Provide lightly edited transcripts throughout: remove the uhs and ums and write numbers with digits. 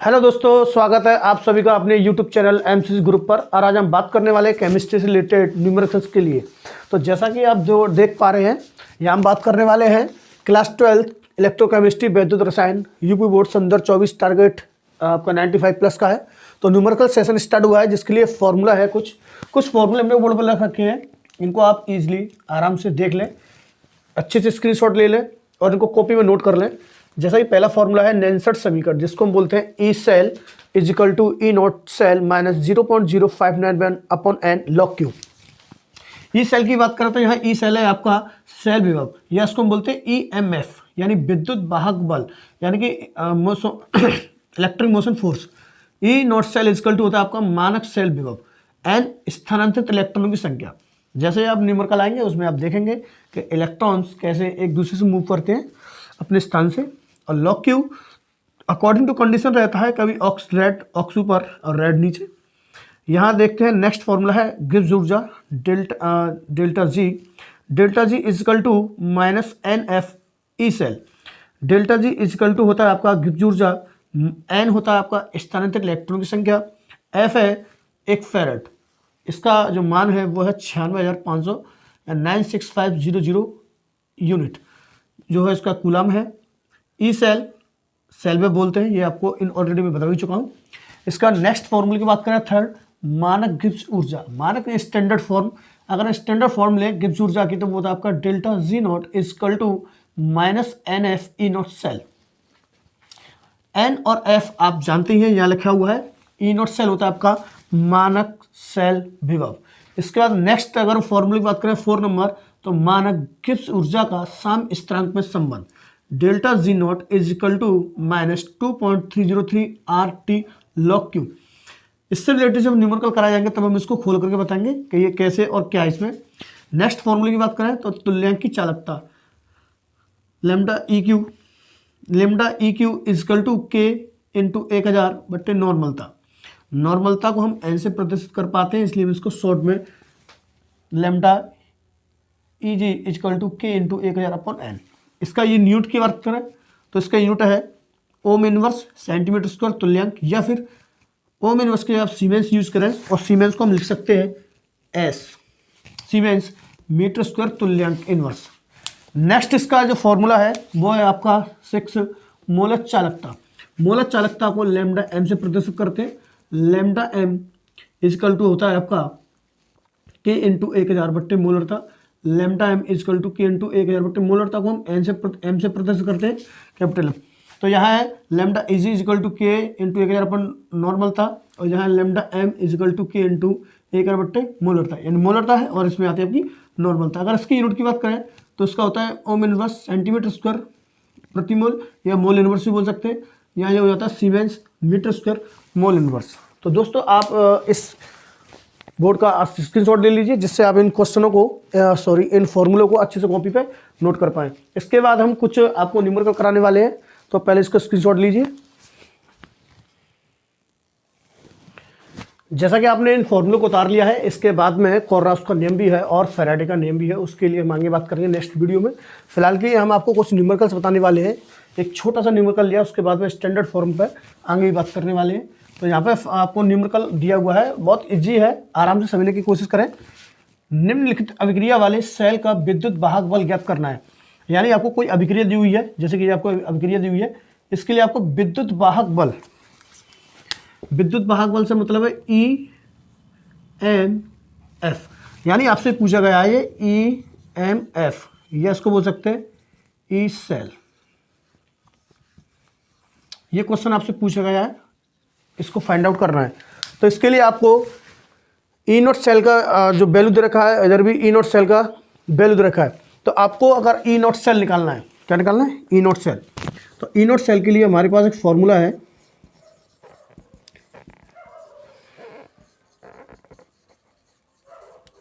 Hello दोस्तों, स्वागत है आप सभी का अपने यूट्यूब चैनल एमसीसी ग्रुप पर। और आज हम बात करने वाले हैं केमिस्ट्री से रिलेटेड न्यूमेरिकल्स के लिए। तो जैसा कि आप जो देख पा रहे हैं, यहाँ हम बात करने वाले हैं क्लास 12 इलेक्ट्रोकेमिस्ट्री वैद्युत रसायन यूपी बोर्ड संदर्भ 24 टारगेट आपका 95 प्लस का है। तो न्यूमेरिकल सेशन स्टार्ट हुआ है, जिसके लिए फॉर्मूला है। कुछ फॉर्मूले हमने बोर्ड पर रख रखे हैं, इनको आप ईजिली आराम से देख लें, अच्छे से स्क्रीनशॉट ले लें और इनको कॉपी में नोट कर लें। जैसा कि पहला फॉर्मूला है नेंसट समीकरण, जिसको हम बोलते हैं E cell is equal to E not cell minus 0.0591 upon n log Q. E cell की बात करें तो यहाँ ई सेल है आपका सेल विभव, या इसको हम बोलते हैं ई एम एफ यानी विद्युत वाहक बल, यानी कि electric motion force. E not cell is equal to होता है आपका मानक सेल विभव, एन स्थानांतरित इलेक्ट्रॉनों की संख्या। जैसे आप न्यूमेरिकल आएंगे उसमें आप देखेंगे कि इलेक्ट्रॉन्स कैसे एक दूसरे से मूव करते हैं अपने स्थान से। और log Q according to condition रहता है, कभी ऑक्स रेड ऑक्स ऊपर और रेड नीचे। यहाँ देखते हैं नेक्स्ट फॉर्मूला है गिब्स ऊर्जा delta G is equal to minus n F E cell. Delta G is equal to होता है आपका गिब्स ऊर्जा, एन होता है आपका स्थानांतरित इलेक्ट्रॉन की संख्या, एफ है एक फेरेड, इसका जो मान है वो है 96,500 या 96500 यूनिट जो है इसका कूलम है। ई सेल में बोलते हैं, ये आपको इन ऑलरेडी मैं बता भी चुका हूँ। इसका नेक्स्ट फॉर्मूले की बात करें थर्ड, मानक गिब्स ऊर्जा। मानक स्टैंडर्ड फॉर्म, अगर स्टैंडर्ड फॉर्म ले गिब्स ऊर्जा की तो वो होता है आपका delta G not is equal to minus n F E not cell. N और एफ आप जानते ही हैं, यहाँ लिखा हुआ है। ई नॉट सेल होता है आपका मानक सेल विभव। इसके बाद नेक्स्ट अगर फॉर्मूले की बात करें 4 नंबर, तो मानक गिब्स ऊर्जा का साम स्थिरांक में संबंध delta G not is equal to minus 2.303 R T log Q. इससे रिलेटेड जब न्यूमेरिकल कराए जाएंगे तब हम इसको खोल करके बताएंगे कि ये कैसे और क्या है इसमें। नेक्स्ट फॉर्मूले की बात करें तो तुल्यांक की चालकता lambda E Q is equal to K into 1000 बट्टे नॉर्मलता। नॉर्मलता को हम एन से प्रदर्शित कर पाते हैं, इसलिए हम इसको शॉर्ट में lambda E G is equal to K into 1000 upon n. इसका ये यूनिट की बात करें तो इसका यूनिट है ओम इनवर्स सेंटीमीटर स्क्वायर तुल्यांक, या फिर ओम इनवर्स के आप सीमेंस यूज करें और सीमेंस को हम लिख सकते हैं एस सीमेंस मीटर स्क्वायर तुल्यांक इनवर्स। नेक्स्ट इसका जो फॉर्मूला है वो है आपका 6 मोलक चालकता। मोलक चालकता को लेमडा एम से प्रदर्शित करते हैं। लेमडा एम इजकल टू होता है आपका के इंटू 1000 बट्टे मोलरता। Lambda M is equal to K into 1000 बट्टे मोलरता को हम एम से प्रदर्शित करते हैं कैपिटल एम। तो यहाँ है lambda easy is equal to K into 1000 upon normal था, और यहाँ lambda M is equal to K into 1000 बट्टे मोलरता, यानी मोलरता है और इसमें आती है आपकी नॉर्मल था। अगर इसकी यूनिट की बात करें तो इसका होता है ओम इनवर्स सेंटीमीटर स्क्वायर प्रति मोल, या मोल इनवर्स भी बोल सकते हैं। यहाँ ये हो जाता है siemens metre square mole inverse. तो दोस्तों आप इस बोर्ड का स्क्रीनशॉट ले लीजिए, जिससे आप इन क्वेश्चनों को इन फॉर्मूलों को अच्छे से कॉपी पे नोट कर पाएँ। इसके बाद हम कुछ आपको न्यूमेरिकल कराने वाले हैं, तो पहले इसका स्क्रीनशॉट लीजिए। जैसा कि आपने इन फॉर्मूलों को उतार लिया है, इसके बाद में कोर्रास का नियम भी है और फैराडे का नियम भी है, उसके लिए हम आगे बात करेंगे नेक्स्ट वीडियो में। फिलहाल के लिए हम आपको कुछ न्यूमेरिकल्स बताने वाले हैं। एक छोटा सा न्यूमेरिकल लिया, उसके बाद में स्टैंडर्ड फॉर्म पर आगे भी बात करने वाले हैं। तो यहाँ पे आपको न्यूमेरिकल दिया हुआ है, बहुत इजी है, आराम से समझने की कोशिश करें। निम्नलिखित अभिक्रिया वाले सेल का विद्युत वाहक बल ज्ञात करना है। यानी आपको कोई अभिक्रिया दी हुई है, जैसे कि आपको अभिक्रिया दी हुई है, इसके लिए आपको विद्युत वाहक बल से मतलब है ई एम एफ, यानी आपसे पूछा गया है ये ई एम एफ, या इसको बोल सकते हैं ई सेल। ये क्वेश्चन आपसे पूछा गया है, इसको फाइंड आउट करना है। तो इसके लिए आपको ई नॉट सेल का जो वैल्यू दे रखा है, इधर भी ई नॉट सेल का वैल्यू दे रखा है। तो आपको अगर ई नॉट सेल निकालना है, क्या निकालना है? ई नॉट सेल। तो ई नॉट सेल के लिए हमारे पास एक फॉर्मूला है,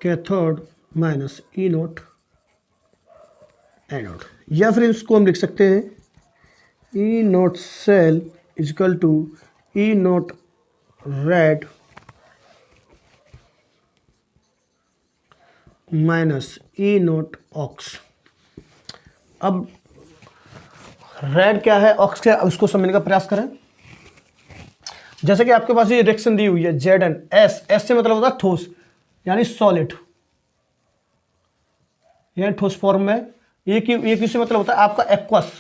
cathode minus E nought anode, या फिर इसको हम लिख सकते हैं E not cell is equal to E nought red minus E nought ox. अब रेड क्या है, ऑक्स क्या है, उसको समझने का प्रयास करें। जैसे कि आपके पास ये रिएक्शन दी हुई है Zn, एस से मतलब होता है ठोस यानी सॉलिड, यानी ठोस फॉर्म में। ये किससे मतलब होता है आपका एक्वस,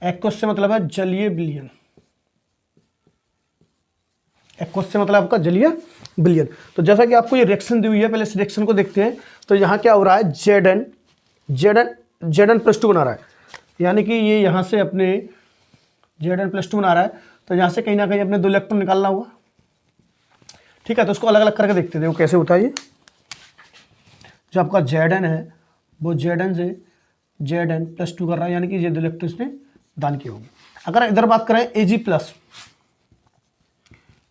एक्वस से मतलब है जलीय विलयन, एक्वस से मतलब आपका जलीय विलयन। तो जैसा कि आपको ये रिएक्शन दी हुई है, पहले इस रिएक्शन को देखते हैं। तो यहाँ क्या हो रहा है, Zn+2 बना रहा है, यानी कि ये यहाँ से अपने Zn+2 बना रहा है, तो यहाँ से कहीं ना कहीं अपने 2 इलेक्ट्रॉन निकालना होगा। ठीक है, तो उसको अलग अलग करके देखते हैं वो कैसे होता है। ये जो आपका Zn है वो Zn से Zn+2 कर रहा है, यानी कि ये 2 इलेक्ट्रॉन इसने दान किए होंगे। अगर इधर बात करें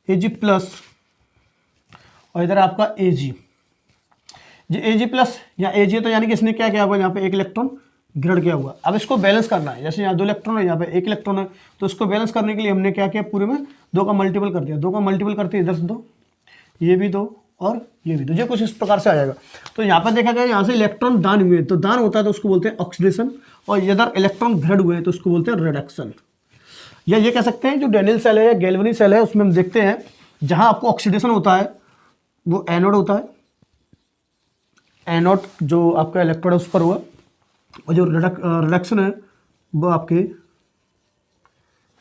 Ag+ और इधर आपका Ag, जो Ag+ या Ag है, तो यानी कि इसने क्या किया हुआ, यहाँ पे 1 इलेक्ट्रॉन ग्रहण किया हुआ। अब इसको बैलेंस करना है, जैसे यहाँ 2 इलेक्ट्रॉन है, यहाँ पे 1 इलेक्ट्रॉन है, तो इसको बैलेंस करने के लिए हमने क्या किया, पूरे में 2 का मल्टीपल कर दिया। 2 का मल्टीपल करते इधर से 2, ये भी 2 और ये भी 2, ये कुछ इस प्रकार से आ जाएगा। तो यहाँ पर देखा गया यहाँ से इलेक्ट्रॉन दान हुए, तो दान होता है तो उसको बोलते हैं ऑक्सीडेशन, और इधर इलेक्ट्रॉन ग्रहण हुए हैं तो उसको बोलते हैं रिडक्शन। या ये कह सकते हैं जो डैनियल सेल है या गैल्वेनी सेल है, उसमें हम देखते हैं जहाँ आपको ऑक्सीडेशन होता है वो एनोड होता है, एनोड जो आपका इलेक्ट्रोड है उस पर हुआ, और जो रिडक्शन है वो आपके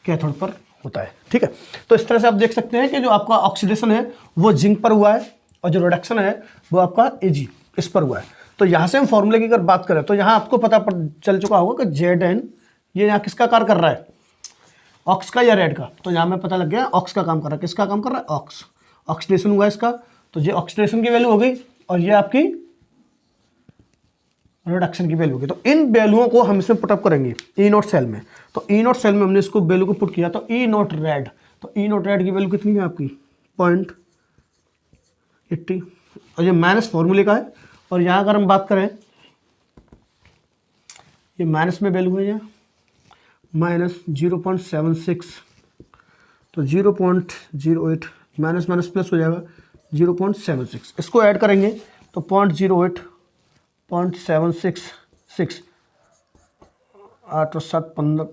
कैथोड पर होता है। ठीक है, तो इस तरह से आप देख सकते हैं कि जो आपका ऑक्सीडेशन है वो जिंक पर हुआ है, और जो रिडक्शन है वो आपका Ag इस पर हुआ है। तो यहाँ से हम फॉर्मूले की अगर बात करें तो यहाँ आपको पता चल चुका होगा कि Zn ये यहाँ किसका कार्य कर रहा है, ऑक्स का या रेड का। तो यहाँ में पता लग गया ऑक्स का काम कर रहा है। किसका काम कर रहा है, ऑक्स, ऑक्सीडेशन हुआ इसका, तो ये ऑक्सीडेशन की वैल्यू हो गई, और ये आपकी रिडक्शन की वैल्यू होगी। तो इन वैल्यूओं को हम इसमें पुटअप करेंगे E0 सेल में। तो E0 सेल में हमने इसको वैल्यू को पुट किया, तो E0 रेड, तो E0 रेड की वैल्यू कितनी है आपकी 0.80, और ये माइनस फॉर्मूले का है। और यहाँ अगर हम बात करें, ये माइनस में वैल्यू है यहाँ -0.76, तो 0.08 माइनस माइनस प्लस हो जाएगा 0.76। इसको ऐड करेंगे तो 0.08.766, 8 और 7 15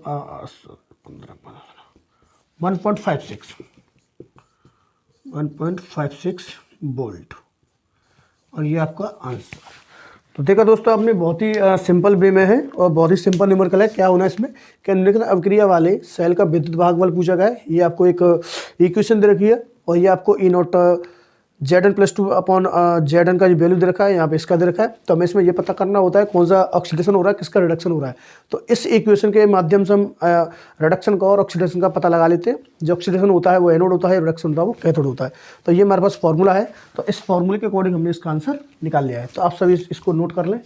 1.56 वोल्ट, और ये आपका आंसर। तो देखा दोस्तों, आपने बहुत ही सिंपल वे में है और बहुत ही सिंपल न्यूमेरिकल है। क्या होना है इसमें कि निम्नलिखित अभिक्रिया वाले सेल का विद्युत भागबल पूछा गया है। ये आपको एक इक्वेशन दे रखी है, और ये आपको E0 Zn+2 अपॉन Zn का जो वैल्यू दे रखा है, यहाँ पे इसका दे रखा है। तो हमें इसमें ये पता करना होता है कौन सा ऑक्सीडेशन हो रहा है, किसका रिडक्शन हो रहा है। तो इस इक्वेशन के माध्यम से हम रिडक्शन का और ऑक्सीडेशन का पता लगा लेते हैं। जो ऑक्सीडेशन होता है वो एनोड होता है, रिडक्शन होता है वो कैथोड होता है। तो ये हमारे पास फॉर्मूला है, तो इस फॉर्मूले के अकॉर्डिंग हमने इसका आंसर निकाल लिया है। तो आप सभी इसको नोट कर लें।